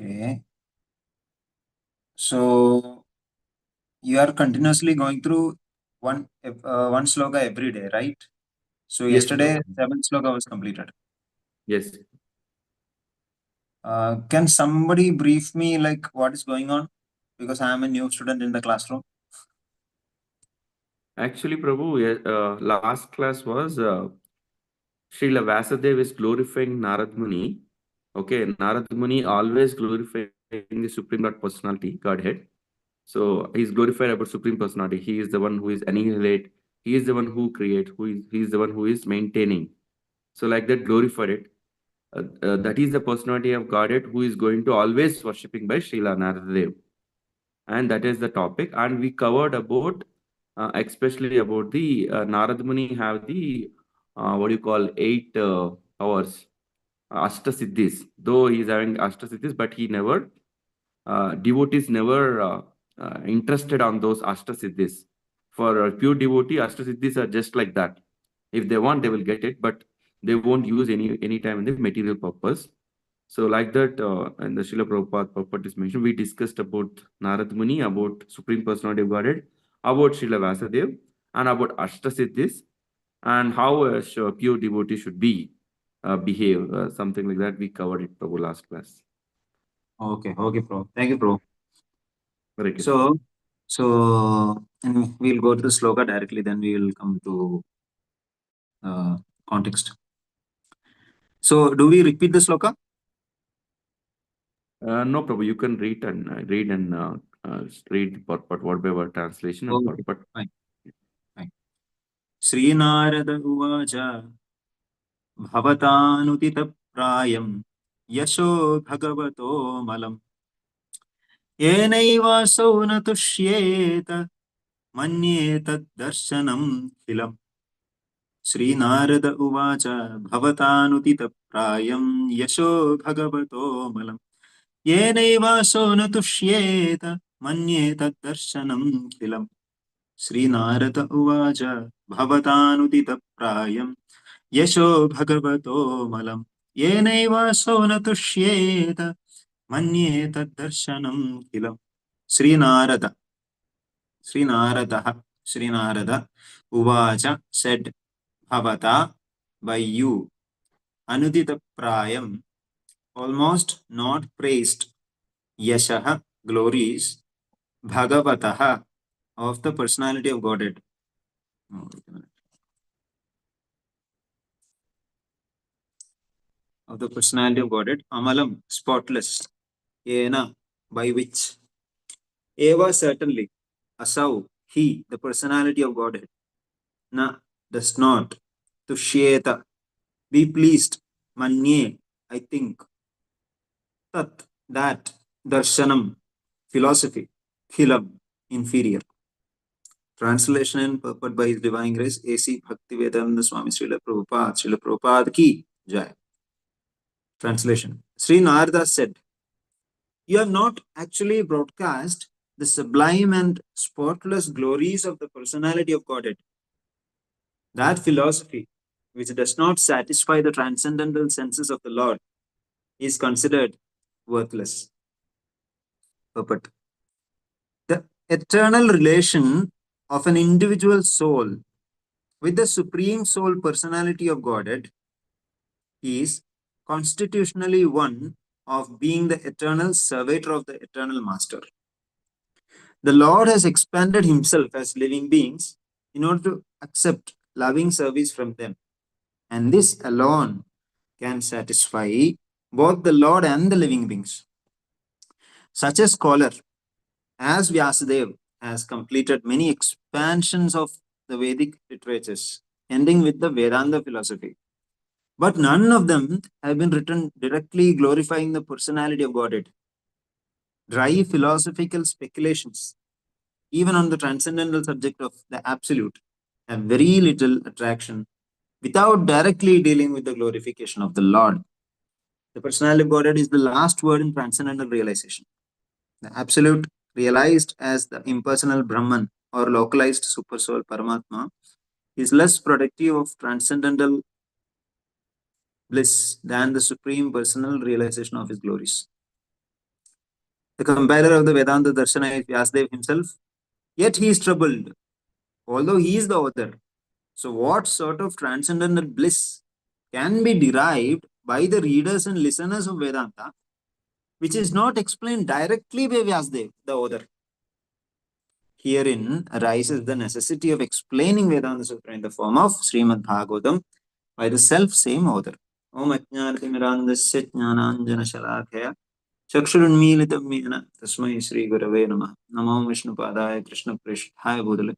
Okay. So you are continuously going through one sloka every day, right? So Yes, yesterday, Prabhu. 7 sloka was completed. Yes. Can somebody brief me like what is going on? Because I am a new student in the classroom. Actually, Prabhu, last class was Srila Vasudev is glorifying Narad Muni. Okay, Narad Muni always glorifying the Supreme Lord Personality, Godhead. So he's glorified about Supreme Personality. He is the one who is annihilate. He is the one who create. He is the one who is maintaining. So like that, glorified it. That is the personality of Godhead who is going to always worshipping by Srila Naradev. And that is the topic. And we covered about, especially about the Narad Muni have the, what do you call, 8 hours, Ashtasiddhis. Though he is having Ashtasiddhis, but he never, devotees never interested on those Ashtasiddhis. For a pure devotee, Ashtasiddhis are just like that. If they want, they will get it, but they won't use any time in the material purpose. So like that, in the Srila Prabhupada purport is mentioned, we discussed about Narad Muni, about Supreme Personality of Godhead, about Srila Vasudev, and about Ashtasiddhis, and how a pure devotee should be behave, something like that. We covered it, Prabhu, last class. Okay, okay, bro. Thank you, bro. Hare Krishna. And we'll go to the sloka directly, then we will come to uh, context. So, do we repeat the sloka? No, Prabhu, you can read the purport, whatever translation and Okay, purport. fine, fine. श्रीनारद उवाच भवतानुतितप्रायं यशो भगवतो मलम् येनैवासौ न तुष्येत मन्ये तद्दर्शनम् श्रीनारद उवाच भवतानुतितप्रायं यशो भगवतो मलम् येनैवासो न तुष्येत मन्ये तद्दर्शनम् श्रीनारद उवाच भवतानुतितप्रायं यशो भगवतो मलम् येनैवासो न तुष्येत मन्ये तद्दर्शनम् श्रीनारद श्रीनारदः श्रीनारद उवाच said bhavata by you anuditaprayam almost not praised yashah glories bhagavatah of the personality of Godhead. Oh, wait a minute. Of the personality of Godhead, amalam spotless, yena by which, eva certainly, asau he the personality of Godhead, na does not, tushyeta be pleased, manye I think, tat that, darshanam philosophy, khilam inferior. Translation and purport by His Divine Grace A.C. Bhaktivedanta Swami Srila Prabhupada. Srila Prabhupada ki jai. Translation. Sri Narada said, you have not actually broadcast the sublime and spotless glories of the personality of Godhead. That philosophy, which does not satisfy the transcendental senses of the Lord, is considered worthless. Purport. The eternal relation of an individual soul with the Supreme Soul personality of Godhead is constitutionally one of being the eternal servitor of the eternal master. The Lord has expanded himself as living beings in order to accept loving service from them. And this alone can satisfy both the Lord and the living beings. Such a scholar as Vyasadeva has completed many expansions of the Vedic literatures, ending with the Vedanta philosophy. But none of them have been written directly glorifying the personality of Godhead. Dry philosophical speculations, even on the transcendental subject of the Absolute, have very little attraction without directly dealing with the glorification of the Lord. The personality of Godhead is the last word in transcendental realization. The Absolute, realized as the impersonal Brahman or localized Supersoul Paramatma, is less productive of transcendental bliss than the supreme personal realization of his glories. The compiler of the Vedanta Darshana is Vyasadeva himself, yet he is troubled, although he is the author. So, what sort of transcendental bliss can be derived by the readers and listeners of Vedanta, which is not explained directly by Vyasadeva, the author? Herein arises the necessity of explaining Vedanta Sutra in the form of Srimad Bhagavatam by the self same author. Om Ajnanatirmirandasya Jnananjana Shalakaya Chakshurunmilitam Mena Tasmai Sri Gurave Namah Namo Vishnupadaya Krishna Prishthaya Bhudale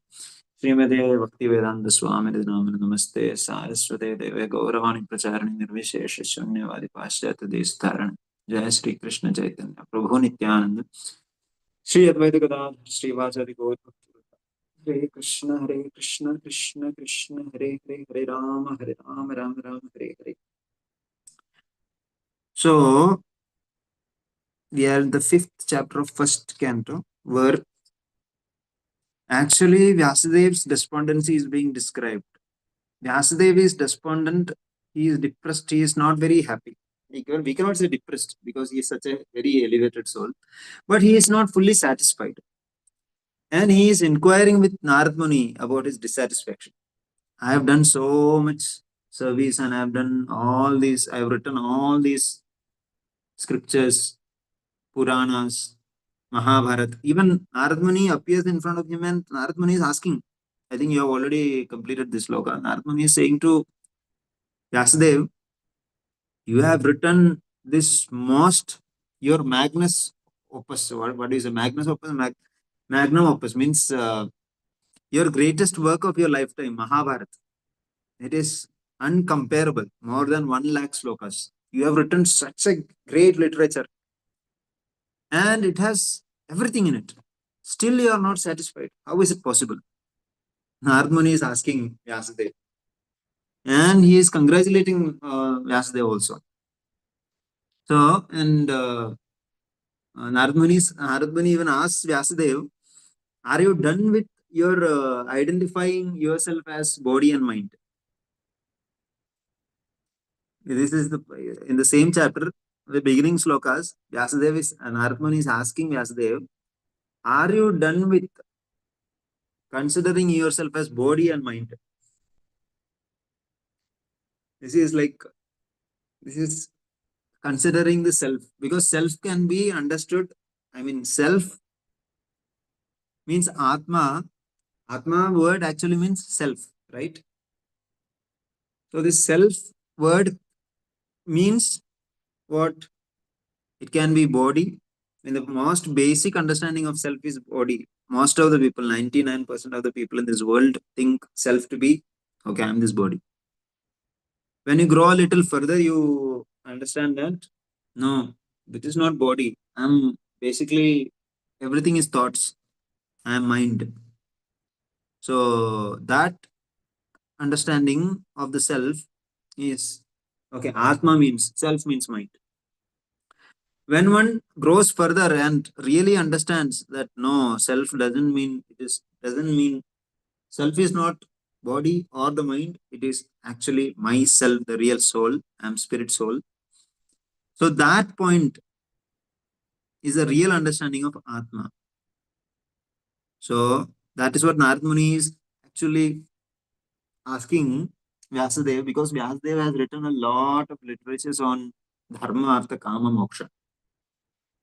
Srimade Bhakti Vedanta Swami Namah Namaste Saraswate Deve Gauravani Pracharani Nirvishesha Shunyavadi Paschata Destarana Jai Sri Krishna Chaitanya Prabhu Nityananda Shri Advaita Gadadhar Srivasadi Gaur Hare Krishna Krishna Krishna Hare Hare Hare Rama Rama Rama Hare Hare. So we are in the 5th chapter of 1st canto, where actually Vyasadev's despondency is being described. Vyasadeva is despondent, he is depressed, he is not very happy. We cannot say depressed because he is such a very elevated soul, but he is not fully satisfied. And he is inquiring with Narad Muni about his dissatisfaction. I have done so much service and I have done all these, I have written all these scriptures, Puranas, Mahabharata. Even Narad Muni appears in front of him and Narad Muni is asking, I think you have already completed this sloka. Narad Muni is saying to Vyasadeva, you have written this most, your magnus opus. What is a magnus opus? Magnum opus means your greatest work of your lifetime, Mahabharata. It is uncomparable, more than 1 lakh slokas. You have written such a great literature and it has everything in it. Still, you are not satisfied. How is it possible? Narad Muni is asking Vyasadeva, and he is congratulating Vyasadeva also. So, and Narad Muni even asks Vyasadeva, are you done with your identifying yourself as body and mind? This is in the same chapter, the beginning slokas, Vyasadeva is, Narad Muni is asking Vyasadeva, are you done with considering yourself as body and mind? This is considering the self, because self can be understood. I mean, self means Atma. Atma word actually means self, right? So this self word means what? It can be body. And the most basic understanding of self is body. Most of the people, 99% of the people in this world think self to be, okay, I'm this body. When you grow a little further, you understand that, no, this is not body. I'm basically, everything is thoughts. I am mind. So that understanding of the self is, okay, Atma means, self means mind. When one grows further and really understands that no, self doesn't mean, doesn't mean, self is not body or the mind, it is actually myself, the real soul. I'm spirit soul. So that point is a real understanding of Atma. So that is what Narad Muni is actually asking Vyasadeva, because Vyasadeva has written a lot of literatures on Dharma, Artha, Kama, Moksha.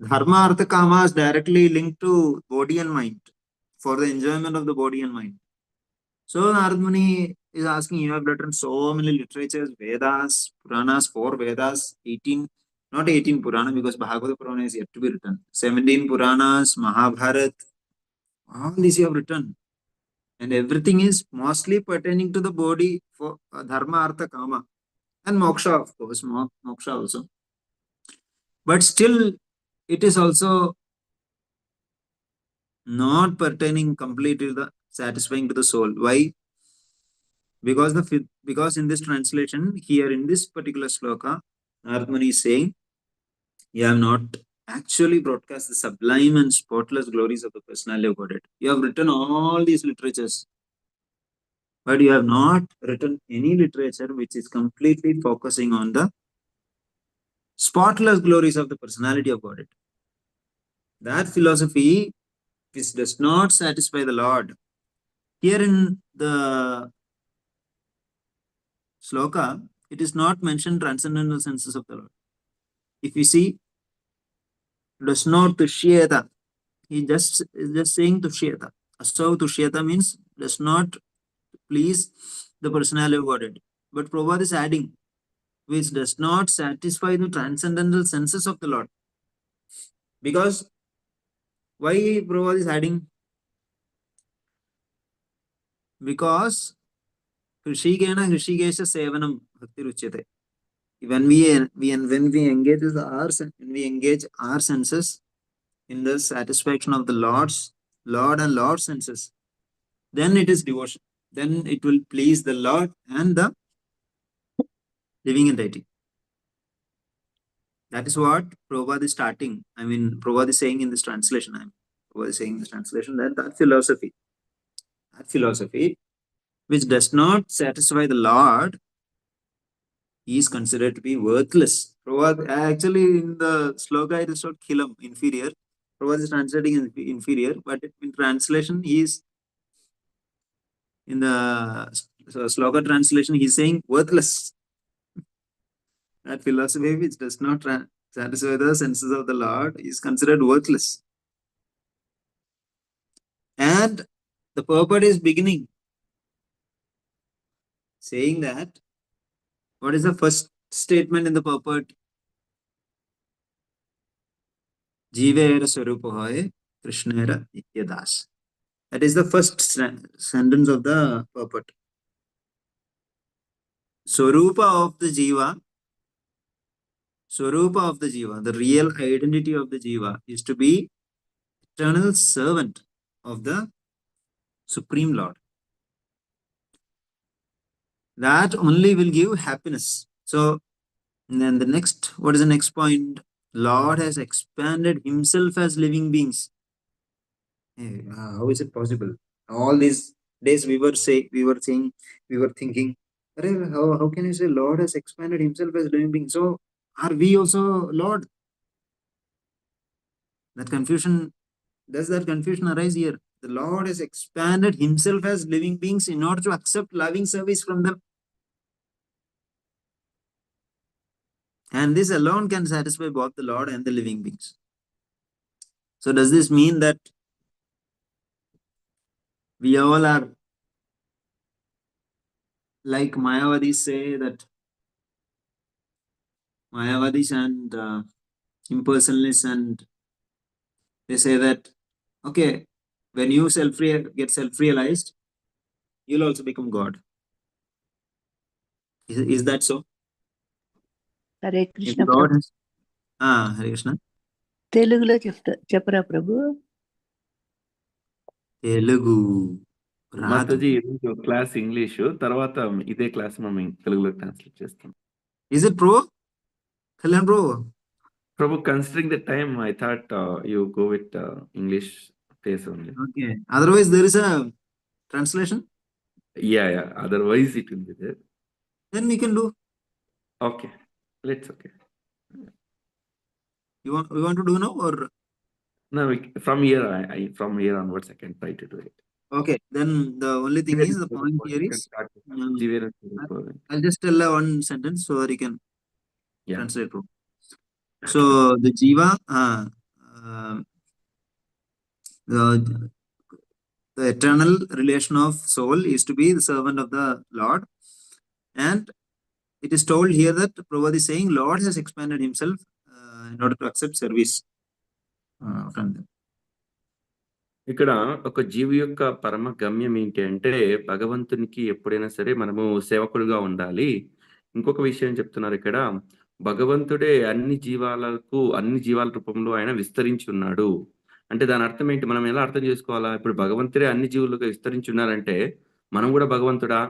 Dharma, Artha, Kama is directly linked to body and mind, for the enjoyment of the body and mind. So Narad Muni is asking, you have written so many literatures, Vedas, Puranas, 4 Vedas, 18, not 18 Purana, because Bhagavata Purana is yet to be written, 17 Puranas, Mahabharata, all these you have written. And everything is mostly pertaining to the body for Dharma, Artha, Kama, and Moksha, of course, Moksha also. But still, it is also not pertaining completely to the satisfying to the soul. Why? Because in this translation, here in this particular sloka, Narad Muni is saying, you have not actually broadcast the sublime and spotless glories of the personality of Godhead. You have written all these literatures, but you have not written any literature which is completely focusing on the spotless glories of the personality of Godhead. That philosophy which does not satisfy the Lord. Here in the sloka, it is not mentioned transcendental senses of the Lord. If we see, does not tushyeta, he is just saying tushyeta. Asau tushyeta means does not please the personality of Godhead. But Prabhupada is adding, which does not satisfy the transcendental senses of the Lord. Because why Prabhupada is adding? Because Hrishikena Hrishikesha Sevanam Bhakti Ruchyate. When we engage when we engage our senses in the satisfaction of the Lord and Lord senses, then it is devotion. Then it will please the Lord and the living entity. That is what Prabhupada is starting. Prabhupada is saying in this translation. Prabhupada is saying in this translation that philosophy which does not satisfy the Lord is considered to be worthless. Prabhupada, actually, in the sloka, it is not kilam, inferior. Prabhupada is translating inferior, but in translation, he is in the sloka translation, he is saying worthless. That philosophy which does not satisfy the senses of the Lord is considered worthless. And the purport is beginning saying that what is the first statement in the purport? Jivera Swarupahoye Krishnera Nityadas. That is the first sentence of the purport. Swarupa of the Jiva, Swarupa of the Jiva, the real identity of the Jiva is to be eternal servant of the Supreme Lord. That only will give happiness. So then what is the next point? Lord has expanded himself as living beings. Hey, how is it possible? All these days we were thinking, how can you say Lord has expanded himself as living being? So are we also Lord? Does that confusion arise here? The Lord has expanded himself as living beings in order to accept loving service from them. And this alone can satisfy both the Lord and the living beings. So does this mean that we all are like Mayavadis say that Mayavadis and impersonalists, and they say that, okay, when you get self-realized, you'll also become God. Is that so? Hare If Krishna God Prabhu. has, Hare Krishna. తెలుగులో చెప్పరా ప్రభు? Telugu రాదు. మాతాజీ ఈరోజు class English, తర్వాత ఇదే class మనం తెలుగులో translate చేస్తాం. Is it Pro? Kalyan Pro? Prabhu, considering the time, I thought you go with English pace only. Okay. Otherwise, there is a translation. Yeah. Otherwise, it will be there. Then we can do. Okay. Okay. We want to do now or? No, from here onwards, I can try to do it. Okay. Then the only thing is, the point here is, I'll just tell one sentence so that you can translate. So the Jiva, the eternal relation of soul is to be the servant of the Lord. And it is told here that Prabhupada is saying Lord has expanded himself in order to accept service from them. ఇక్కడ ఒక జీవి యొక్క పరమ గమ్యం ఏంటి అంటే, భగవంతునికి ఎప్పుడైనా సరే మనము సేవకులుగా ఉండాలి. ఇంకొక విషయం చెప్తున్నారు ఇక్కడ, భగవంతుడే అన్ని జీవాల రూపంలో ఆయన విస్తరించి ఉన్నాడు. అంటే దాని అర్థం ఏంటి? మనం ఎలా అర్థం చేసుకోవాలా? ఇప్పుడు భగవంతుడే అన్ని జీవులుగా విస్తరించి ఉన్నారంటే మనం కూడా భగవంతుడా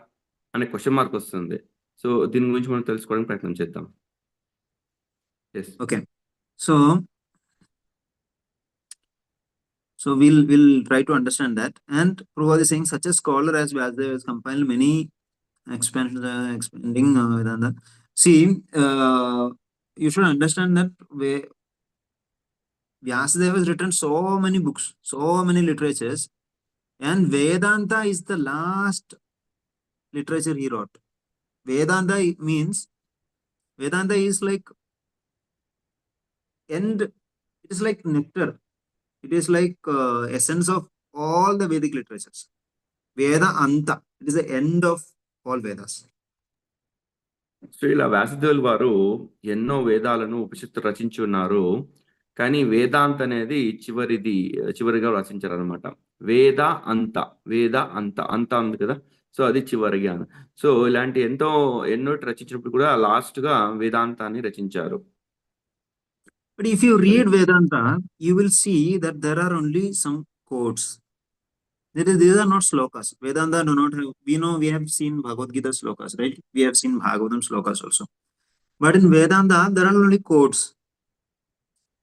అనే క్వశ్చన్ మార్క్ వస్తుంది. సో దీని గురించి మనం తెలుసుకోవడానికి ప్రయత్నం చేద్దాం. Okay. So we'll try to understand that. And Prabhupada is saying such a scholar as Vyasdeva has compiled many expanding Vedanta. See, you should understand that Vyasadeva has written so many books, so many literatures, and Vedanta is the last literature he wrote. Means Vedanta is like end. It is like nectar. It is like essence of all the Vedic literatures. Veda Anta. It is the end of all Vedas. So ఇలా వ్యాసదేవులు వారు ఎన్నో వేదాలను ఉపనిషత్తు రచించి ఉన్నారు. కానీ వేదాంత అనేది చివరిగా రచించారు అనమాట. వేద అంత అంత ఉంది కదా, సో అది చివరిగా. సో ఇలాంటి ఎన్నో రచించినప్పుడు కూడా లాస్ట్ గా వేదాంతాన్ని రచించారు. But if you read Vedanta, you will see that there are only some quotes. These are not slokas. Vedanta do not have, we have seen Bhagavad Gita slokas, right? We have seen Bhagavatam slokas also. But in Vedanta, there are only quotes.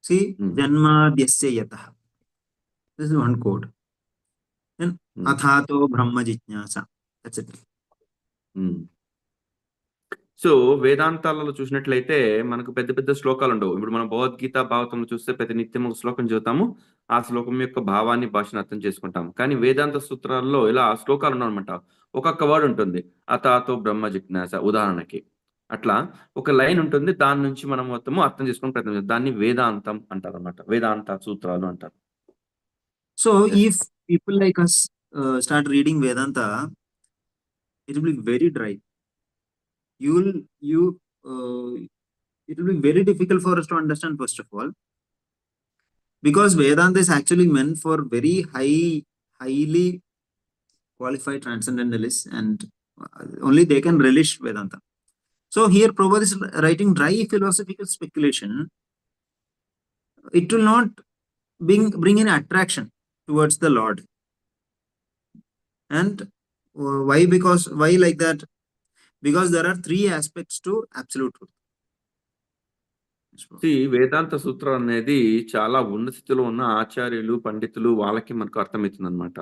See, Janma Dyasya Yatah. This is one quote. Then Athato Brahma Jijnasa. That's it. So వేదాంతాలలో చూసినట్లయితే మనకు పెద్ద పెద్ద శ్లోకాలు ఉండవు. ఇప్పుడు మనం భగవద్గీత భాగవతంలో చూస్తే ప్రతి నిత్యం ఒక శ్లోకం చదువుతాము, ఆ శ్లోకం యొక్క భావాన్ని భాషను అర్థం చేసుకుంటాం. కానీ వేదాంత సూత్రాల్లో ఇలా శ్లోకాలు ఉన్నాయన్నమాట. ఒక్కొక్క వర్డ్ ఉంటుంది. అతాతో బ్రహ్మ జిజ్ఞాస ఉదాహరణకి, అట్లా ఒక లైన్ ఉంటుంది, దాని నుంచి మనం మొత్తము అర్థం చేసుకుని ప్రయత్నం చేస్తాం. దాన్ని వేదాంతం అంటారు అనమాట, వేదాంత సూత్రాలు అంటారు. So if people like us start reading Vedanta, it will be very dry. It will be very difficult for us to understand, first of all, because Vedanta is actually meant for very highly qualified transcendentalists, and only they can relish Vedanta. So here Prabhupada is writing dry philosophical speculation. It will not bring any attraction towards the Lord. And why like that? Because there are three aspects to absolute truth. వేదాంత సూత్రం అనేది చాలా ఉన్నత స్థితిలో ఉన్న ఆచార్యులు పండితులు వాళ్ళకి మనకు అర్థమవుతుంది అనమాట.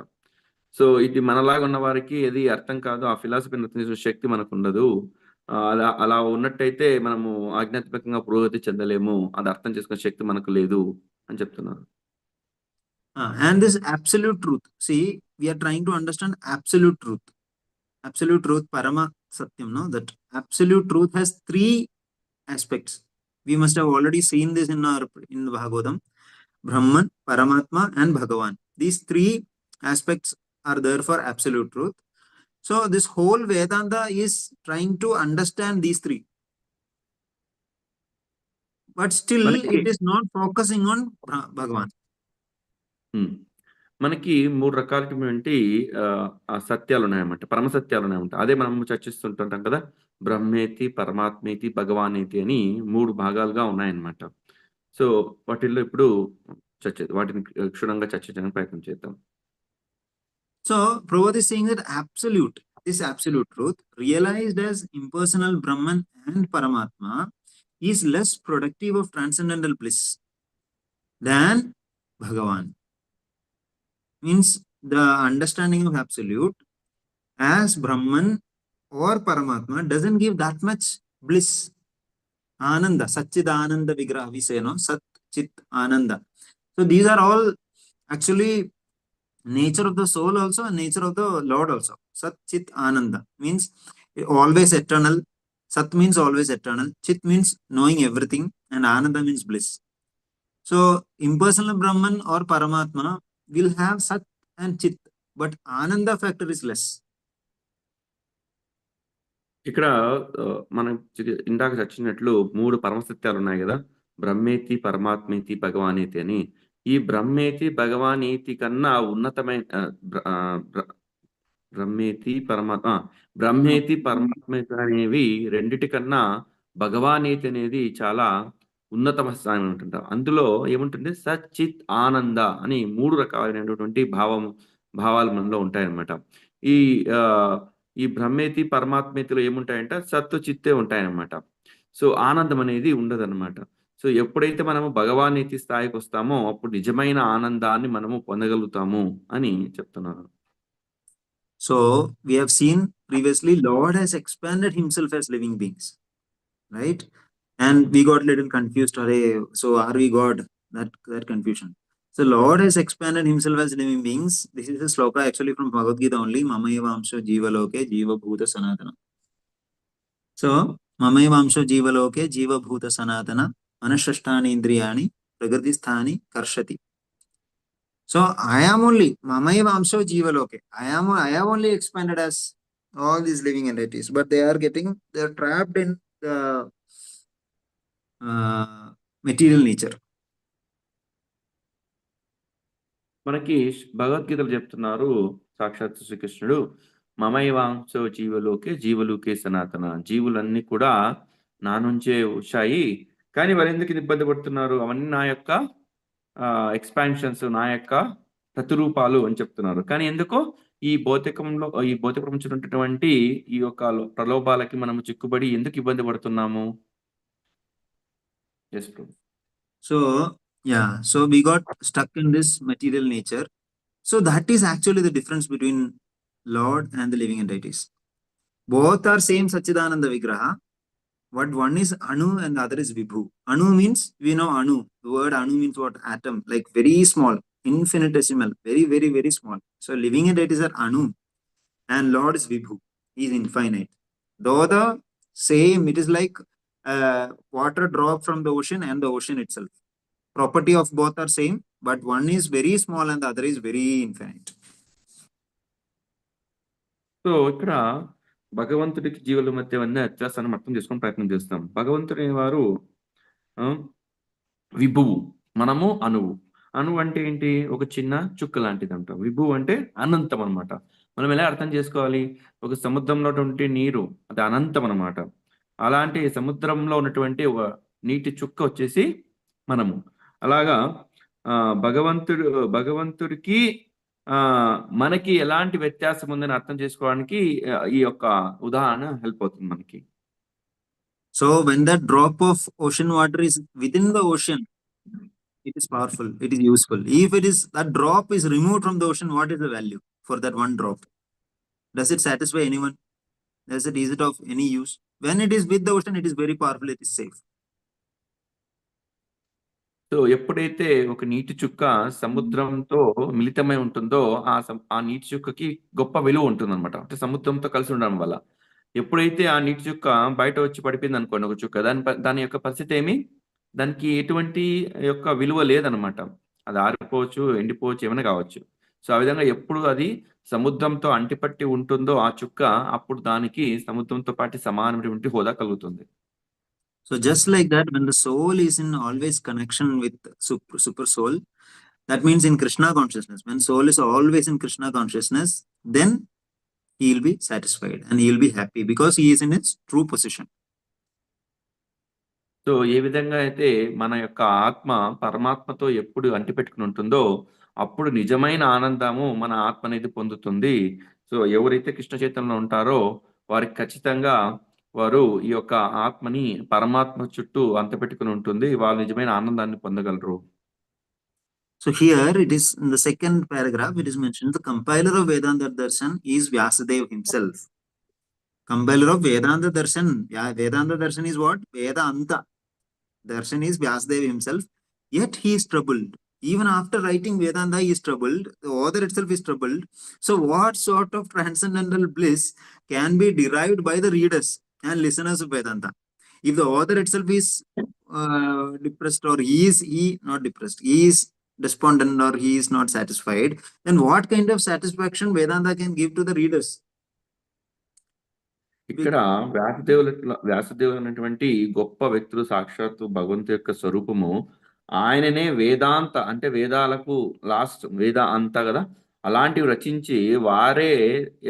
సో ఇది మనలాగా ఉన్న వారికి ఏది అర్థం కాదు, ఆ ఫిలాసఫీని అర్థం చేసే శక్తి మనకు ఉండదు. అలా ఉన్నట్టయితే మనము ఆజ్ఞాత్మకంగా పురోగతి చెందలేము, అది అర్థం చేసుకునే శక్తి మనకు లేదు అని చెప్తున్నారు. And this absolute truth, see, we are trying to understand absolute truth. Absolute truth, Parama Satyam, no? That absolute truth has three aspects. We must have already seen this in the Bhagavatam. Brahman, Paramatma, and Bhagavan. These three aspects are there for absolute truth. So this whole Vedanta is trying to understand these three. But still, it is not focusing on Bhagavan. మనకి మూడు రకాలటువంటి సత్యాలు ఉన్నాయన్నమాట, పరమ సత్యాలు ఉన్నాయన్నమాట. అదే మనం చర్చిస్తుంటుంటాం కదా, బ్రహ్మేతి, పరమాత్మేతి, భగవానేతి అని మూడు భాగాలుగా ఉన్నాయన్నమాట. సో వాటిల్లో ఇప్పుడు వాటిని క్షుణ్ణంగా చర్చించడానికి ప్రయత్నం చేద్దాం. So Prabhupada is saying that this absolute truth, realized as impersonal Brahman and Paramatma, is less productive of transcendental bliss than Bhagavan. Means the understanding of absolute as Brahman or Paramatma doesn't give that much bliss. Ananda, Satchid Ananda Vigraha, we say, no? Sat Chit Ananda. So these are all actually nature of the soul also and nature of the Lord also. Sat Chit Ananda means always eternal. Sat means always eternal. Chit means knowing everything, and Ananda means bliss. So impersonal Brahman or Paramatma will have Sat and Chit, but Ananda factor is less. ఇక్కడ మనం ఇందాక చర్చించినట్లు మూడు పరమసత్యాలు ఉన్నాయి కదా, బ్రహ్మేతి, పరమాత్మేతి, భగవానేతి అని. ఈ బ్రహ్మేతి భగవానేతి కన్నా ఉన్నతమైన బ్రహ్మేతి పరమాత్మేతి అనేవి రెండిటికన్నా భగవానేతి అనేది చాలా ఉన్నతమ స్థానం ఉంటుంది. అందులో ఏముంటుంది, సచ్చిత్ ఆనంద అని మూడు రకాలైనటువంటి భావాలు మనలో ఉంటాయన్నమాట. ఈ బ్రహ్మేతి పరమాత్మేతిలో ఏముంటాయంటే సత్తు చిత్తే ఉంటాయన్నమాట. సో ఆనందం అనేది ఉండదన్నమాట. సో ఎప్పుడైతే మనము భగవానేతి స్థాయికి వస్తామో అప్పుడు నిజమైన ఆనందాన్ని మనము పొందగలుగుతాము అని చెప్తున్నారు. So we have seen previously, Lord has expanded himself as living beings, right? And we got a little confused. So are we God? that confusion. So Lord has expanded himself as living beings. This is a sloka actually from Bhagavad Gita only. Mamayeva amsho jiva loke jiva bhuta sanatana. So Mamayeva amsho jiva loke jiva bhuta sanatana manashashtani indriyani prakriti sthani karshati. So I am only Mamayeva amsho jiva loke. I have only expanded as all these living entities, but they are trapped in the material nature. మనకి భగవద్గీతలు చెప్తున్నారు సాక్షాత్ శ్రీకృష్ణుడు మమైవాంశో జీవలోకే జీవలోకే సనాతన, జీవులన్నీ కూడా నా నుంచే వచ్చాయి, కానీ వారు ఎందుకు ఇబ్బంది పడుతున్నారు, అవన్నీ నా యొక్క ఎక్స్పాన్షన్స్, నా యొక్క ప్రతిరూపాలు అని చెప్తున్నారు. కానీ ఎందుకో ఈ భౌతిక ప్రపంచంలో ఉన్నటువంటి ఈ యొక్క ప్రలోభాలకి మనము చిక్కుబడి ఎందుకు ఇబ్బంది పడుతున్నాము? Yes, Prabhu. So we got stuck in this material nature. So that is actually the difference between Lord and the living entities. Both are same Sachidananda Vigraha, but one is Anu and the other is Vibhu. Anu means, we know Anu. The word Anu means what? Atom, like very small, infinitesimal, very, very, very small. So living entities are Anu and Lord is Vibhu. He is infinite. Though the same, it is like water drop from the ocean and the ocean itself. Property of both are same, but one is very small and the other is very infinite. So ఇక్కడ భగవంతుడికి జీవుల మధ్య ఉన్న వ్యత్యాసాన్ని అర్థం చేసుకుని ప్రయత్నం చేస్తాం. భగవంతుడి వారు విభువు, మనము అణువు. అణువు అంటే ఏంటి? ఒక చిన్న చుక్క లాంటిది అంటాం. విభువు అంటే అనంతం అనమాట. మనం ఎలా అర్థం చేసుకోవాలి? ఒక సముద్రంలో ఉన్నటువంటి నీరు అది అనంతం అనమాట. అలాంటి సముద్రంలో ఉన్నటువంటి ఒక నీటి చుక్క వచ్చేసి మనము. అలాగా భగవంతుడికి మనకి ఎలాంటి వ్యత్యాసం ఉందని అర్థం చేసుకోవడానికి ఈ యొక్క ఉదాహరణ హెల్ప్ అవుతుంది మనకి. So when that drop of ocean water is within the ocean, it is powerful, it is useful. If that drop is removed from the ocean, what is the value for that one drop? Does it satisfy anyone? Is it of any use? When it is with the ocean, it is very powerful, it is safe. So ఎప్పుడైతే ఒక నీటి చుక్క సముద్రంతో మిళితమై ఉంటుందో ఆ నీటి చుక్కకి గొప్ప విలువ ఉంటుంది అనమాట. అంటే సముద్రంతో కలిసి ఉండడం వల్ల. ఎప్పుడైతే ఆ నీటి చుక్క బయట వచ్చి పడిపోయింది అనుకోండి ఒక చుక్క, దాని యొక్క పరిస్థితి ఏమి? దానికి ఎటువంటి యొక్క విలువ లేదనమాట. అది ఆరిపోవచ్చు, ఎండిపోవచ్చు, ఏమైనా కావచ్చు. సో ఆ విధంగా ఎప్పుడు అది సముద్రంతో అంటిపట్టి ఉంటుందో ఆ చుక్క, అప్పుడు దానికి సముద్రంతో పాటు సమానమైనటువంటి హోదా కలుగుతుంది. So just like that, when the soul is in always connection with super soul, that means in Krishna consciousness. When soul is always in Krishna consciousness, then he will be satisfied and he will be happy because he is in its true position. So ఏ విధంగా అయితే మన యొక్క ఆత్మ పరమాత్మతో ఎప్పుడు అంటిపెట్టుకుని ఉంటుందో అప్పుడు నిజమైన ఆనందము మన ఆత్మ అనేది పొందుతుంది. సో ఎవరైతే కృష్ణ చైతన్యంలో ఉంటారో వారికి ఖచ్చితంగా వారు ఈ యొక్క ఆత్మని పరమాత్మ చుట్టూ అంతపెట్టుకుని ఉంటుంది, వాళ్ళు నిజమైన ఆనందాన్ని పొందగలరు. So here it is in the second paragraph, it is mentioned the compiler of Vedanta Darshan is Vyasadeva himself. Compiler of Vedanta Darshan. Yeah, Vedanta Darshan is what? Vedanta Darshan is Vyasadeva himself. Yet he is troubled. Even after writing Vedanta, he is troubled. The author itself is troubled. So what sort of transcendental bliss can be derived by the readers and listeners of Vedanta? If the author itself is depressed, or he is despondent, or he is not satisfied, then what kind of satisfaction Vedanta can give to the readers? ఇక్కడ వ్యాసదేవులు అనేటువంటి గొప్ప వ్యక్తులు, సాక్షాత్తు భగవంతు యొక్క స్వరూపము. ఆయననే వేదాంత అంటే వేదాలకు వేద అంత కదా, అలాంటివి రచించి వారే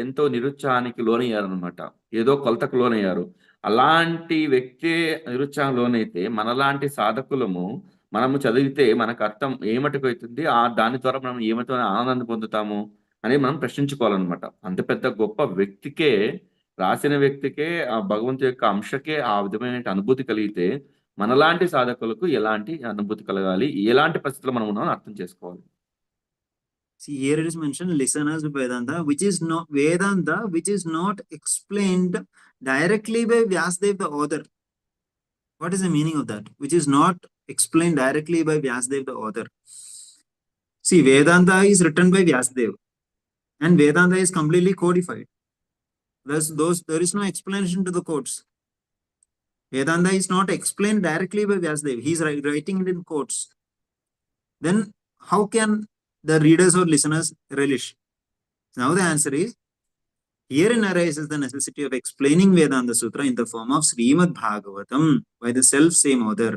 ఎంతో నిరుత్సాహానికి లోనయ్యారనమాట. ఏదో కొలతకు లోనయ్యారు. అలాంటి వ్యక్తి నిరుత్సాహం లోనైతే మనలాంటి సాధకులము మనము చదివితే మనకు అర్థం ఏమటుకు అవుతుంది, దాని ద్వారా మనం ఏమిటో ఆనందాన్ని పొందుతాము అని మనం ప్రశ్నించుకోవాలన్నమాట. అంత పెద్ద గొప్ప వ్యక్తికే, రాసిన వ్యక్తికే, ఆ భగవంతు యొక్క అంశకే ఆ విధమైన అనుభూతి కలిగితే మనలాంటి సాధకులకు ఎలాంటి అనుభూతి కలగాలి, ఎలాంటి పరిస్థితుల్లో మనం ఉన్నామని అర్థం చేసుకోవాలి. See, here it is mentioned listeners of Vedanta, which is not explained directly by Vyasadeva the author. What is the meaning of that? Which is not explained directly by Vyasadeva, the author. See, Vedanta is written by Vyasadeva, and Vedanta is completely codified. There is no explanation to the quotes. Vedanta is not explained directly by Vyasadeva. He is writing it in quotes. Then how can the readers or listeners relish? Now the answer is, herein arises the necessity of explaining Vedanta Sutra in the form of Srimad Bhagavatam by the self-same author.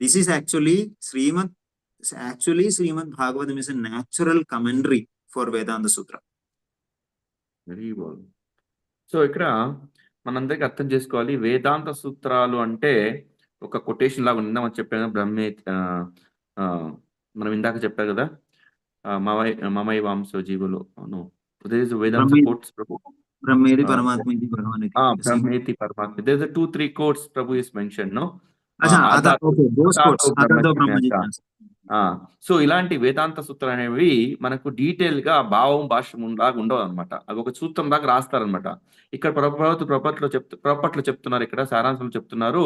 This is actually Srimad Bhagavatam is a natural commentary for Vedanta Sutra. Very well. So ఇక్కడ మనందరికి అర్థం చేసుకోవాలి, వేదాంత సూత్రాలు అంటే ఒక quotation లాగా ఉందామని చెప్పాను. మనం ఇందాక చెప్పారు కదా, మమై వాంసో జీవులు. వేదాంత quotes Prabhu. Brahmeti Paramatmeti Bhagavaniti. Brahmeti Paramatmeti. There's a 2-3 quotes Prabhu is mentioned, no? Okay, those quotes. So ఇలాంటి వేదాంత సూత్రాలు అనేవి మనకు డీటెయిల్ గా భావం భాష్యం లాగా ఉండవు అనమాట. అవి ఒక సూత్రం లాగా రాస్తారనమాట. ఇక్కడ ప్రపట్లో చెప్తున్నారు, ఇక్కడ సారాంశంలో చెప్తున్నారు,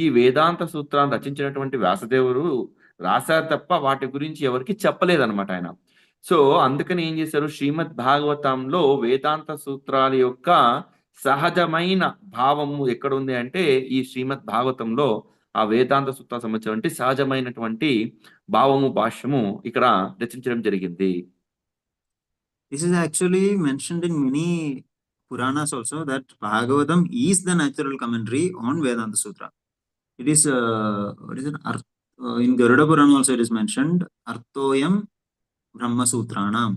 ఈ వేదాంత సూత్రాన్ని రచించినటువంటి వ్యాసదేవుడు రాశారు తప్ప వాటి గురించి ఎవరికి చెప్పలేదన్నమాట ఆయన. సో అందుకని ఏం చేశారు, శ్రీమద్ భాగవతంలో వేదాంత సూత్రాల యొక్క సహజమైన భావము ఎక్కడ ఉంది అంటే ఈ శ్రీమద్ భాగవతంలో ఆ వేదాంత సూత్ర సంబంధించినటువంటి సహజమైనటువంటి భావము భాష్యము ఇక్కడ రచించడం జరిగింది. This is actually mentioned in many Puranas also, that Bhagavatam is the natural commentary on Vedanta Sutra. It is what is it? In Garuda Purana also it is mentioned, Artoyam Brahma Sutranam,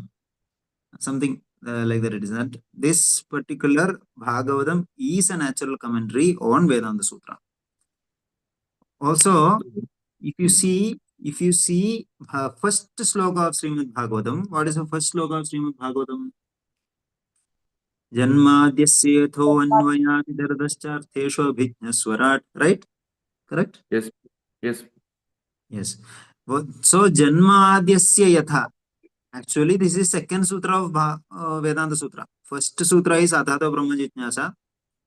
something like that. It is that this particular Bhagavatam is a natural commentary on Vedanta Sutra. Also, if you see first sloka of Srimad Bhagavatam, what is the first sloka of Srimad Bhagavatam? Janmadyasyeto anvayati dardaschaartheshu abhijnaswarat. Right? Correct? Yes. So Janmadyasya yatha. Actually, this is second sutra of Vedanta Sutra. First sutra is Adhata Brahma Jitnyasa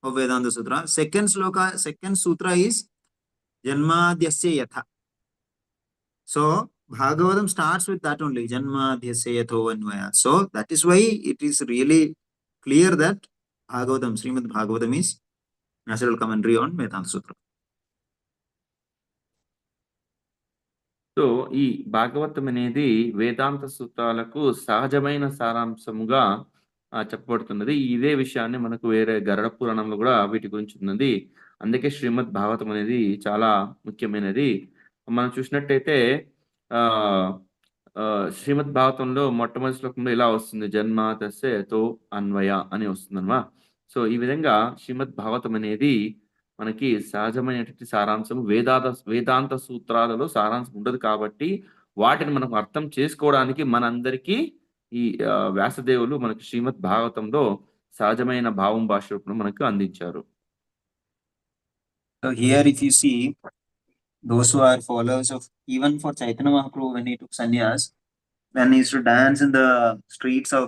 of Vedanta Sutra. Second sutra is Janmadyasya yatha. So Bhagavatam starts with that only, Janmadyasya yatho anvaya. So that is why it is really clear that Bhagavatam, Srimad Bhagavatam is natural commentary on Vedanta Sutra. So ఈ భాగవతం అనేది వేదాంత సూత్రాలకు సహజమైన సారాంశముగా చెప్పబడుతున్నది. ఇదే విషయాన్ని మనకు వేరే గరుడ పురాణంలో కూడా వీటి గురించి ఉన్నది. అందుకే శ్రీమద్ భాగవతం అనేది చాలా ముఖ్యమైనది. మనం చూసినట్టయితే శ్రీమద్ భాగవతంలో మొట్టమొదటి శ్లోకంలో ఇలా వస్తుంది, జన్మాదశతో అన్వయ అని వస్తుందన్నమా. సో ఈ విధంగా శ్రీమద్ భాగవతం అనేది మనకి సహజమైనటువంటి సారాంశం, వేదాంత సూత్రాలలో సారాంశం ఉండదు కాబట్టి వాటిని మనం అర్థం చేసుకోవడానికి మనందరికీ ఈ వ్యాసదేవులు మనకి శ్రీమద్ భాగవతంలో సహజమైన భావం భాష రూపంలో మనకు అందించారు. So here if you see, those who are followers of, even for Chaitanya Mahaprabhu, when he took sannyas, when he used to dance in the streets of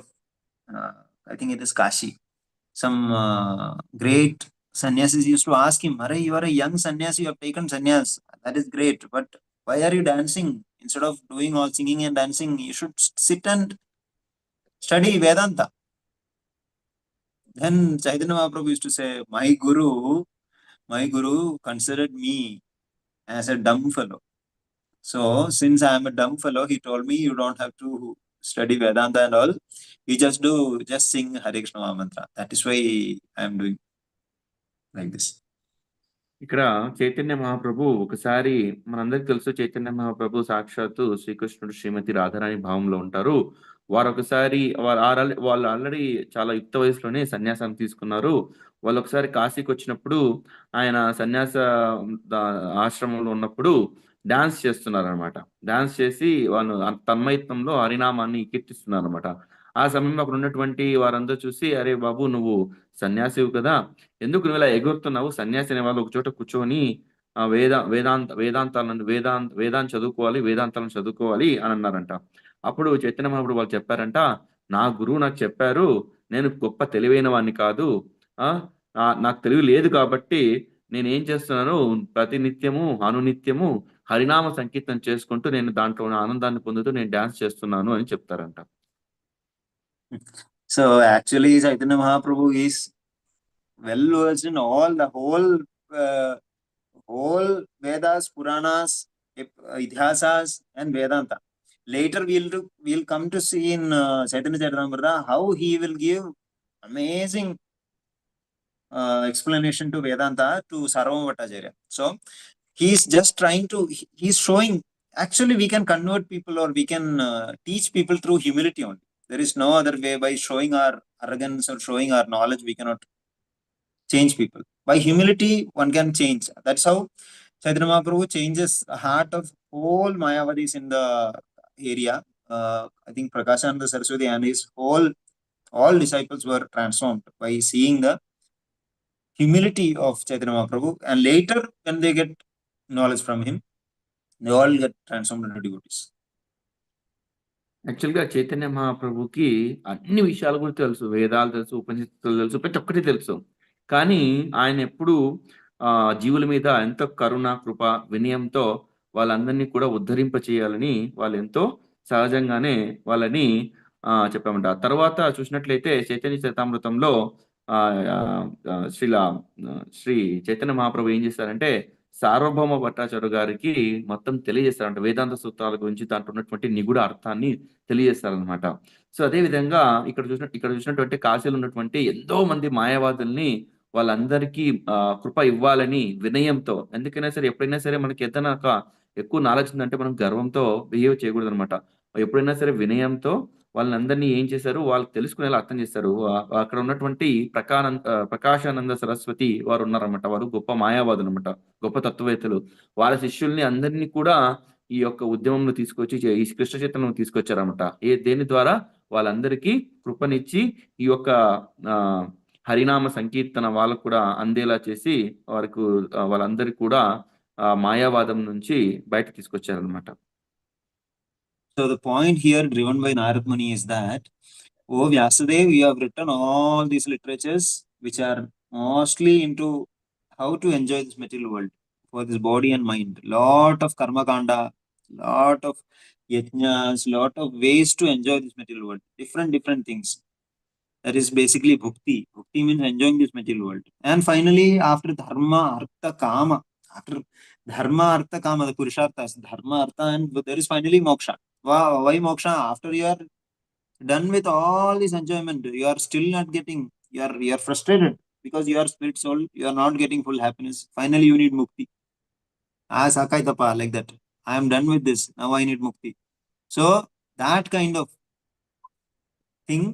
I think it is Kashi, some great sannyasis used to ask him, "Hare, you are a young sannyasi, you have taken sannyas. That is great, but why are you dancing? Instead of doing all singing and dancing, you should sit and study Vedanta." Then Chaitanya Mahaprabhu used to say, my guru considered me as a dumb fellow. So since I am a dumb fellow, he told me, you don't have to study Vedanta and all. You just sing Hare Krishna Mahamantra. That is why I am doing like this. ఇక్కడ చైతన్య మహాప్రభు ఒకసారి, మనందరికి తెలుసు చైతన్య మహాప్రభు సాక్షాత్తు శ్రీకృష్ణుడు శ్రీమతి రాధారాణి భావంలో ఉంటారు. వారు ఒకసారి వాళ్ళు ఆల్రెడీ చాలా యుక్త వయసులోనే సన్యాసాన్ని తీసుకున్నారు. వాళ్ళు ఒకసారి కాశీకి వచ్చినప్పుడు ఆయన సన్యాస ఆశ్రమంలో ఉన్నప్పుడు డాన్స్ చేస్తున్నారు అనమాట. డాన్స్ చేసి వాళ్ళు తన్మయత్వంలో హరినామాన్ని కీర్తిస్తున్నారు అనమాట. ఆ సమయంలో అక్కడ ఉన్నటువంటి వారందరూ చూసి, అరే బాబు, నువ్వు సన్యాసివు కదా, ఎందుకు నువ్వు ఇలా ఎగురుతున్నావు? సన్యాసి అనే వాళ్ళు ఒక చోట కూర్చొని వేదాంతాలను చదువుకోవాలి అని అన్నారంట. అప్పుడు చైతన్య మహాప్రభు వాళ్ళు చెప్పారంట, నా గురువు నాకు చెప్పారు, నేను గొప్ప తెలివైన వాడిని కాదు, నాకు తెలివి లేదు కాబట్టి నేను ఏం చేస్తున్నాను, ప్రతి నిత్యము అనునిత్యము హరినామ సంకీర్తన చేసుకుంటూ నేను దాంట్లో ఉన్న ఆనందాన్ని పొందుతూ నేను డాన్స్ చేస్తున్నాను అని చెప్తారంట. So actually, Chaitanya Mahaprabhu is well versed in all the whole Vedas, Puranas, Idhasas, and Vedanta. Later, we'll come to see in Chaitanya Charitamrita how he will give amazing explanation to Vedanta to Sarvama Bhattacharya. So he's just trying to, he's showing, actually we can convert people or we can teach people through humility only. There is no other way. By showing our arrogance or showing our knowledge, we cannot change people. By humility, one can change. That's how Chaitanya Mahaprabhu changes the heart of whole Mayavadis in the area. I think Prakashananda Saraswati and his all disciples were transformed by seeing the humility of Chaitanya Mahaprabhu, and later when they get knowledge from him, they all get transformed into devotees. యాక్చువల్‌గా చైతన్య మహాప్రభుకి అన్ని విషయాలు కూడా తెలుసు. వేదాలు తెలుసు, ఉపనిషత్తులు తెలుసు, ప్రతి ఒక్కటి తెలుసు. కానీ ఆయన ఎప్పుడూ జీవుల మీద ఎంతో కరుణ, కృప, వినయంతో వాళ్ళందరినీ కూడా ఉద్ధరింప చేయాలని వాళ్ళెంతో సహజంగానే వాళ్ళని చెప్పామంట. తర్వాత చూసినట్లయితే చైతన్య చరితామృతంలో ఆహ్, ఆహ్, ఆహ్, శ్రీ చైతన్య మహాప్రభు ఏం చేశారంటే సార్వభౌమ భట్టాచార్య గారికి మొత్తం తెలియజేస్తారంట. వేదాంత సూత్రాల గురించి దాంట్లో ఉన్నటువంటి నిగూఢ అర్థాన్ని తెలియజేస్తారనమాట. సో, అదే విధంగా ఇక్కడ చూసినటువంటి కాశీలో ఉన్నటువంటి ఎంతో మంది మాయావాదుల్ని వాళ్ళందరికీ కృప ఇవ్వాలని వినయంతో, ఎందుకైనా సరే ఎప్పుడైనా సరే మనకి ఏదైనా ఒక ఎక్కువ నాలెడ్జ్ ఉందంటే మనం గర్వంతో బిహేవ్ చేయకూడదనమాట. ఎప్పుడైనా సరే వినయంతో వాళ్ళనందరినీ ఏం చేశారు, వాళ్ళు తెలుసుకునేలా అర్థం చేశారు. అక్కడ ఉన్నటువంటి ప్రకాశానంద సరస్వతి వారున్నారనమాట. వారు గొప్ప మాయావాదులనమాట. గొప్ప తత్వవేత్తలు. వాళ్ళ శిష్యుల్ని అందరిని కూడా ఈ యొక్క ఉద్యమంలో తీసుకొచ్చి ఈ కృష్ణ చైతన్యం తీసుకొచ్చారన్నమాట. దేని ద్వారా వాళ్ళందరికీ కృపనిచ్చి ఈ యొక్క హరినామ సంకీర్తన వాళ్ళకు కూడా అందేలా చేసి వారికి వాళ్ళందరికీ కూడా మాయావాదం నుంచి బయటకు తీసుకొచ్చారన్నమాట. So the point here driven by Narad Muni is that, oh Vyasadev, you have written all these literatures which are mostly into how to enjoy this material world for this body and mind. Lot of karma kanda, lot of yajnas, lot of ways to enjoy this material world. Different things. That is basically bhukti. Bhukti means enjoying this material world. And finally, after dharma, artha, kama, after dharma, artha, kama, the purusharthas, dharma, artha, and there is finally moksha. Wow, why moksha? After you are done with all this enjoyment, you are still not getting, you are frustrated because you are spirit soul, you are not getting full happiness. Finally, you need mukti. Sakai tapa, like that. I am done with this. Now I need mukti. So that kind of thing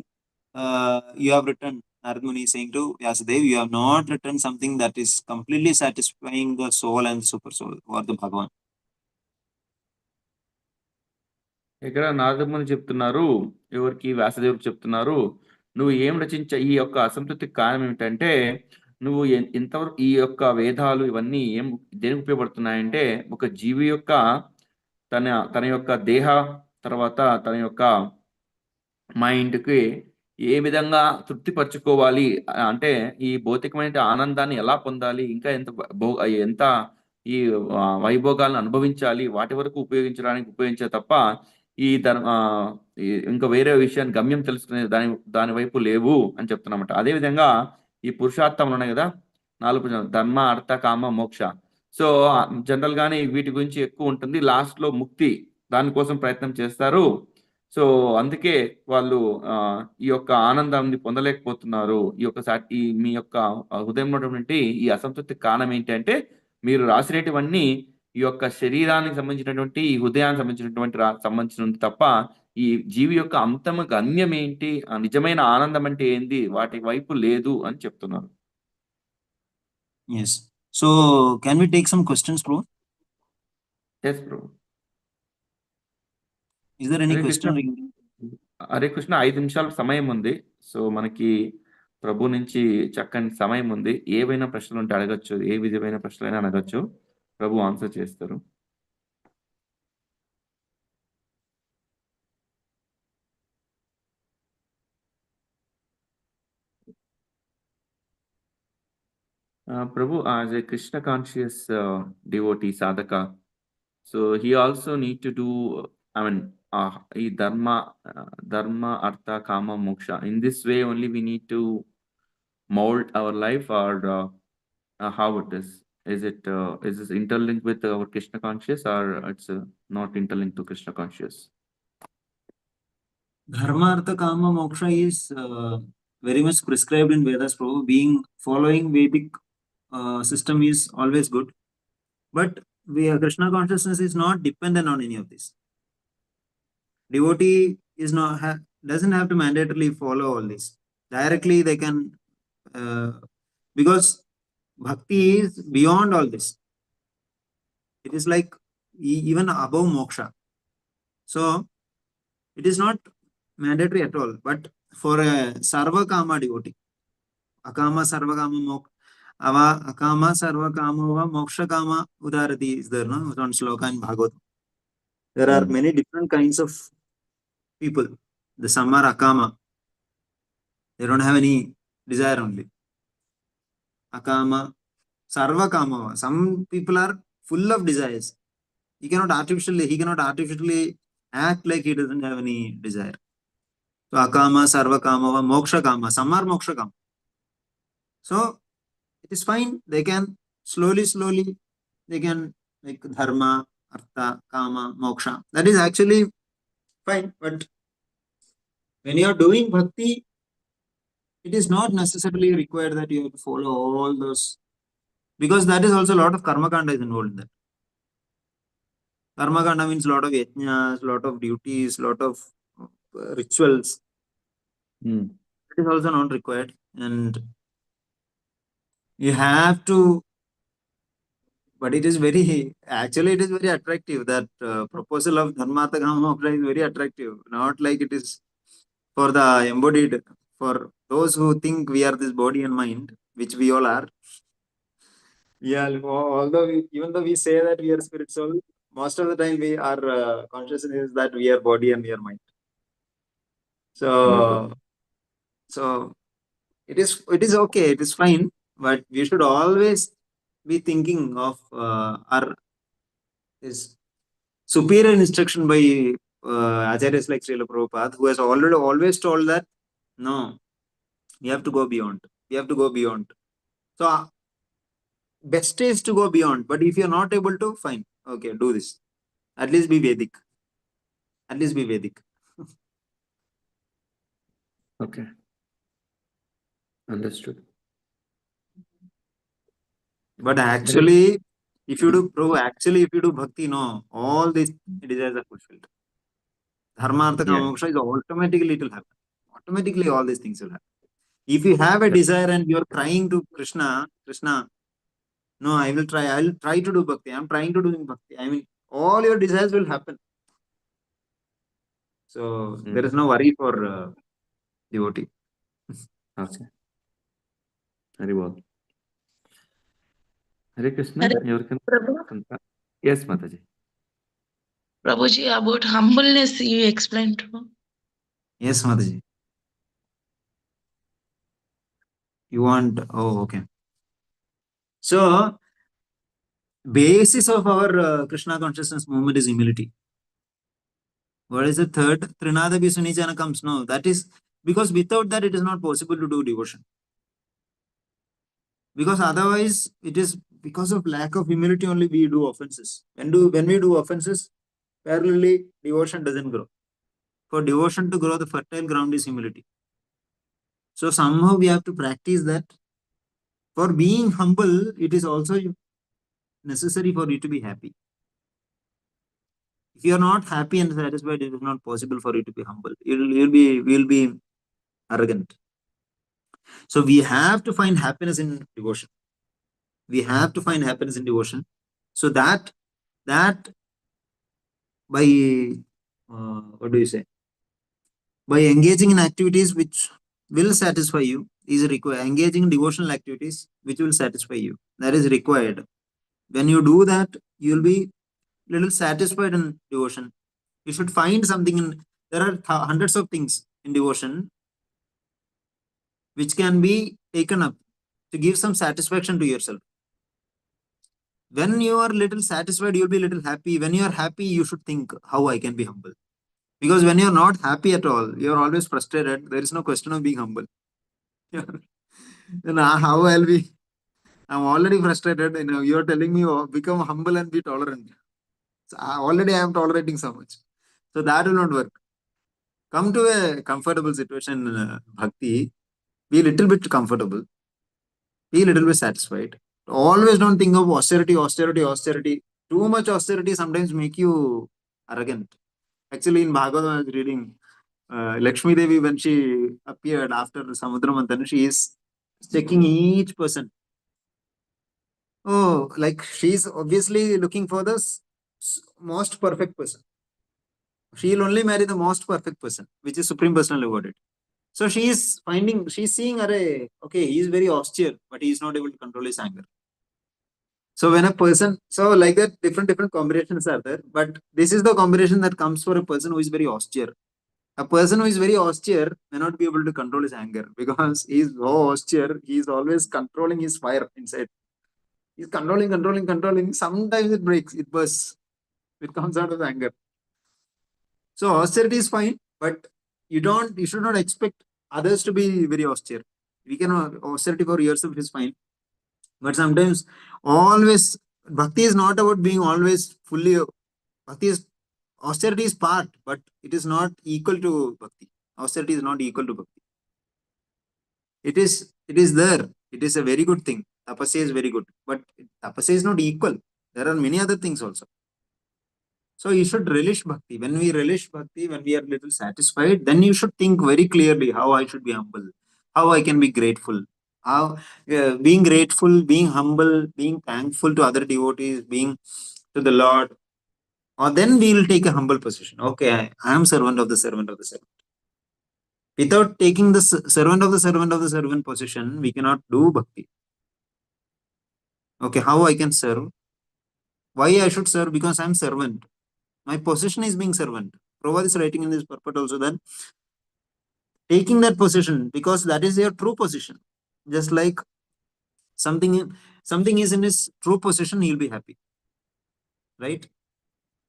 you have written. Narad Muni is saying to Vyasadev, you have not written something that is completely satisfying the soul and super soul or the Bhagavan. ఇక్కడ నారదముని చెప్తున్నారు, ఎవరికి వ్యాసదేవుడికి చెప్తున్నారు, నువ్వు ఏం ఈ యొక్క అసంతృప్తికి కారణం ఏమిటంటే నువ్వు ఇంతవరకు ఈ యొక్క వేదాలు ఇవన్నీ ఏం దేనికి ఉపయోగపడుతున్నాయంటే ఒక జీవి యొక్క తన యొక్క దేహ తర్వాత తన యొక్క మైండ్‌కి ఏ విధంగా తృప్తిపరచుకోవాలి, అంటే ఈ భౌతికమైన ఆనందాన్ని ఎలా పొందాలి, ఇంకా ఎంత ఈ వైభోగాలను అనుభవించాలి, వాటి వరకు ఉపయోగించడానికి ఉపయోగించే తప్ప ఈ ఇంకా వేరే విషయాన్ని గమ్యం తెలుసుకునే దాని వైపు లేవు అని చెప్తున్నమాట. అదే విధంగా ఈ పురుషార్థములు ఉన్నాయి కదా, 4 ధర్మ, అర్థ, కామ, మోక్ష. సో, జనరల్‌గానే వీటి గురించి ఎక్కువ ఉంటుంది. లాస్ట్‌లో ముక్తి దానికోసం ప్రయత్నం చేస్తారు. సో, అందుకే వాళ్ళు ఈ యొక్క ఆనందాన్ని పొందలేకపోతున్నారు. ఈ మీ యొక్క హృదయంలో ఉన్నటువంటి ఈ అసంతృప్తికి కారణం ఏంటి అంటే, మీరు రాసినటివన్నీ ఈ యొక్క శరీరానికి సంబంధించినటువంటి, ఈ హృదయానికి సంబంధించినటువంటి తప్ప, ఈ జీవి యొక్క అంతము గమ్యం ఏంటి, నిజమైన ఆనందం అంటే ఏంది, వాటి వైపు లేదు అని చెప్తున్నారు. Yes. So, can we take some questions, bro? Yes, bro. Is there any question? Hare Krishna, 5 నిమిషాల సమయం ఉంది. సో, మనకి ప్రభు నుంచి చక్కని సమయం ఉంది. ఏవైనా ప్రశ్నలు ఉంటే అడగొచ్చు. ఏ విధమైన ప్రశ్నలైనా అడగొచ్చు. ప్రభు ఆన్సర్ చేస్తారు. Prabhu, as a Krishna conscious devotee, sadhaka, so he also need to do, dharma, artha, kama, moksha. In this way only we need to mold our life, or how it is? Is this interlinked with our Krishna conscious, or it's not interlinked to Krishna conscious? Dharma, Artha, Kama, Moksha is very much prescribed in Vedas, Prabhu. Following Vedic system is always good. But Krishna consciousness is not dependent on any of this. Devotee doesn't have to mandatorily follow all this. Directly they can, because bhakti is beyond all this. It is like even above moksha. So it is not mandatory at all. But for a sarva kama devotee, akama sarva kama moksha. Akama sarva kama moksha kama udarati is there, no? One sloka in Bhagavatam. There are many different kinds of people. The some are akama. They don't have any desire only. Akama, sarva kama. Some people are full of desires. He cannot artificially act like he doesn't have any desire. So akama, sarva kama, moksha kama. Some are moksha kama. So it is fine. They can slowly, they can like dharma, artha, kama, moksha. That is actually fine. But when you are doing bhakti, it is not necessarily required that you have to follow all those, because that is also a lot of karma kanda is involved in that. Karma kanda means a lot of yajnas, a lot of duties, a lot of rituals. It is also not required, and you have to. But it is very attractive. That proposal of dharma, artha, kama, moksha is very attractive. Not like it is for the embodied. For those who think we are this body and mind, which we all are. Yeah, even though we say that we are spirit soul, most of the time we are consciousness is that we are body and we are mind. So it is okay, it is fine, but we should always be thinking of our is superior instruction by acharyas like Srila Prabhupada, who has already always told that no, we have to go beyond. We have to go beyond. So best is to go beyond. But if you are not able to, fine, okay, do this. At least be Vedic. At least be Vedic. Okay. Understood. But actually, if you do bhakti, no, all these desires are fulfilled. Dharma, artha, kama, moksha is automatically it will happen. Automatically all these things will happen. If you have a desire and you are crying to Krishna, no, I will try to do bhakti. I am trying to do bhakti. I mean, all your desires will happen. So there is no worry for devotee. Okay. Very well. Hare Krishna. Prabhu? Yes, Mataji. Prabhuji, about humbleness you explained. Yes, Mataji. You want, oh, okay. So, basis of our Krishna consciousness movement is humility. What is the third? Trinada Sunijana comes. No, that is because without that it is not possible to do devotion. Because otherwise it is because of lack of humility only we do offenses. When we do offenses, parallelly devotion doesn't grow. For devotion to grow, the fertile ground is humility. So somehow we have to practice that. For being humble, it is also necessary for you to be happy. If you are not happy and satisfied, it is not possible for you to be humble. You'll be arrogant. So we have to find happiness in devotion. We have to find happiness in devotion. So that by what do you say? By engaging in activities which will satisfy you is required. Engaging in devotional activities which will satisfy you, that is required. When you do that, you will be little satisfied in devotion. You should find something in. There are hundreds of things in devotion which can be taken up. to give some satisfaction to yourself. When you are little satisfied, you'll be little happy. When you are happy, you should think how I can be humble. Because when you're not happy at all, you're always frustrated. There is no question of being humble. Then how I'll be? I'm already frustrated. You're telling me, oh, become humble and be tolerant. So already I am tolerating so much. So that will not work. Come to a comfortable situation, bhakti. Be a little bit comfortable. Be a little bit satisfied. Always don't think of austerity, austerity, austerity. Too much austerity sometimes make you arrogant. Actually, in Bhagavad, I was reading Lakshmi Devi, when she appeared after Samudra Manthan, she is checking each person. Oh, like she's obviously looking for the most perfect person. She'll only marry the most perfect person, which is Supreme Personal Godhead. So she's seeing, okay, he is very austere, but he is not able to control his anger. So when a person, so like that, different combinations are there, but this is the combination that comes for a person who is very austere. A person who is very austere may not be able to control his anger because he is so austere, he is always controlling his fire inside. He's controlling. Sometimes it breaks, it bursts, it comes out of anger. So austerity is fine, but you should not expect others to be very austere. We can austerity for yourself is fine, but sometimes always bhakti is not about being always fully. Bhakti is austerity is part, but it is not equal to bhakti. Austerity is not equal to bhakti. It is there. It is a very good thing. Tapasya is very good, but tapasya is not equal. There are many other things also. So you should relish bhakti. When we relish bhakti, when we are little satisfied, then you should think very clearly how I should be humble, how I can be grateful, how being grateful, being humble, being thankful to other devotees, being to the Lord. Or then we will take a humble position. Okay, I am servant of the servant of the servant. Without taking the servant of the servant of the servant position, we cannot do bhakti. Okay, how I can serve? Why I should serve? Because I am servant. My position is being servant. Prabhupada is writing in this purport also that taking that position, because that is your true position. Just like something is in his true position, he'll be happy. Right?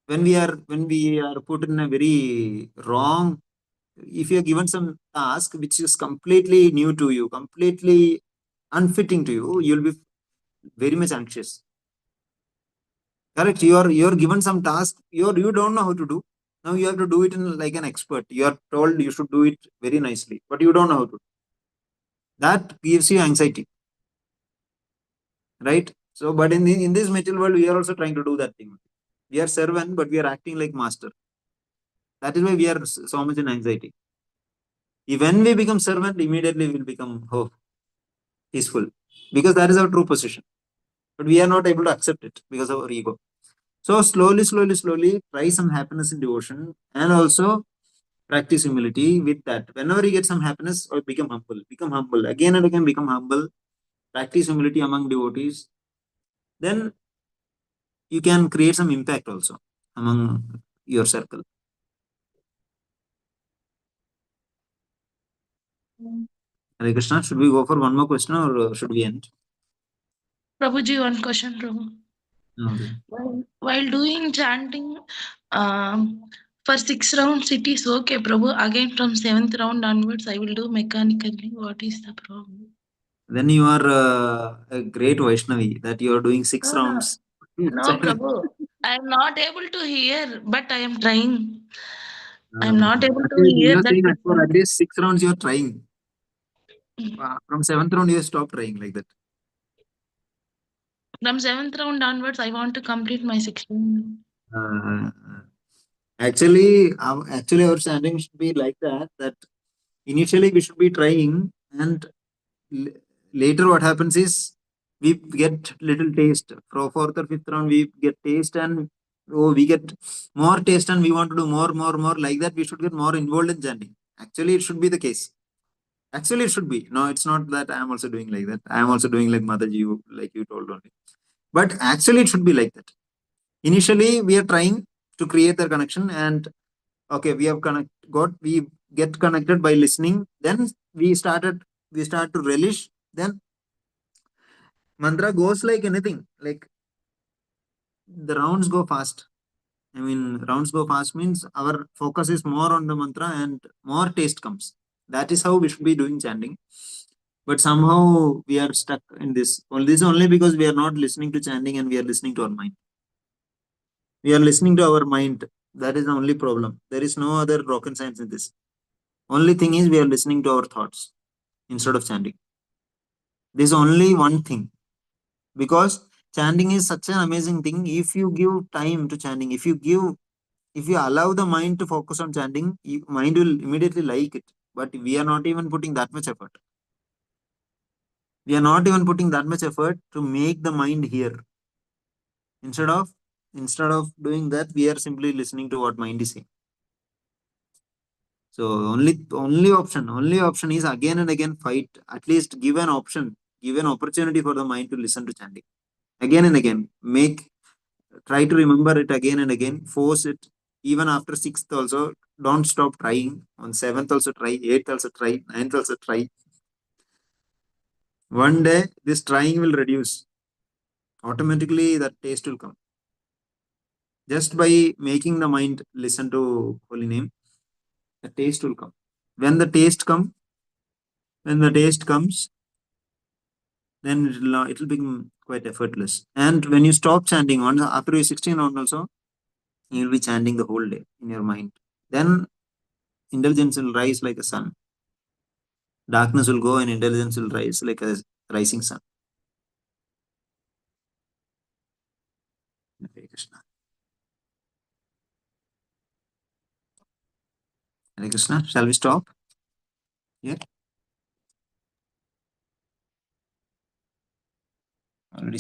When we are put in a very wrong, if you are given some task which is completely new to you, completely unfitting to you, you'll be very much anxious. Correct? You're given some task, you don't know how to do. Now you have to do it like an expert. You are told you should do it very nicely, but you don't know how to. That gives you anxiety. Right? So, but in this material world, we are also trying to do that thing. We are servant, but we are acting like master. That is why we are so much in anxiety. When we become servant, immediately we will become peaceful, because that is our true position. But we are not able to accept it because of our ego. So slowly, try some happiness in devotion, and also practice humility with that. Whenever you get some happiness, or become humble. Again and again, become humble. Practice humility among devotees. Then you can create some impact also among your circle. Hare Krishna, should we go for one more question or should we end? Prabhuji, one question, Prabhu. Okay. While doing chanting, for 6 rounds it is okay, Prabhu. Again from 7th round onwards, I will do mechanically. What is the problem? Then you are a great Vaishnavi that you are doing 6 No, rounds. no, Prabhu. I am not able to hear, but I am trying. I am not able to Okay, hear you are that. saying that for at least 6 rounds you are trying. From 7th round you stop trying like that. From 7th round onwards, I want to complete my 16. Uh, actually, our standing should be like that. That initially we should be trying, and later what happens is we get little taste. For 4th or 5th round, we get taste, and we get more taste, and we want to do more. Like that, we should get more involved in chanting. Actually, it should be the case. Actually, it should be. No, it's not that I am also doing like that. I am also doing like Mataji, like you told only. But actually, it should be like that. Initially, we are trying to create the connection, and okay, we get connected by listening. Then we start to relish. Then Mantra goes like anything. Like the rounds go fast. I mean, rounds go fast means our focus is more on the mantra and more taste comes. That is how we should be doing chanting. But somehow we are stuck in this. Well, this only because we are not listening to chanting and we are listening to our mind. We are listening to our mind. That is the only problem. There is no other rocket science in this. Only thing is we are listening to our thoughts instead of chanting. This is only one thing. Because chanting is such an amazing thing. If you give time to chanting, if you allow the mind to focus on chanting, mind will immediately like it. But we are not even putting that much effort. We are not even putting that much effort to make the mind hear. Instead of doing that, we are simply listening to what mind is saying. So only option is again and again fight. At least give an option, give an opportunity for the mind to listen to chanting again and again. Try to remember it again and again. Force it even after sixth also. Don't stop trying. On seventh also try. Eighth also try. Ninth also try. One day this trying will reduce. Automatically that taste will come. Just by making the mind listen to holy name, the taste will come. When the taste comes, then it will become quite effortless. And when you stop chanting once after you 16 round also, you will be chanting the whole day in your mind. Then intelligence will rise like a sun. Darkness will go and intelligence will rise like a rising sun. Hare Krishna. Hare Krishna. Shall we stop? Yeah.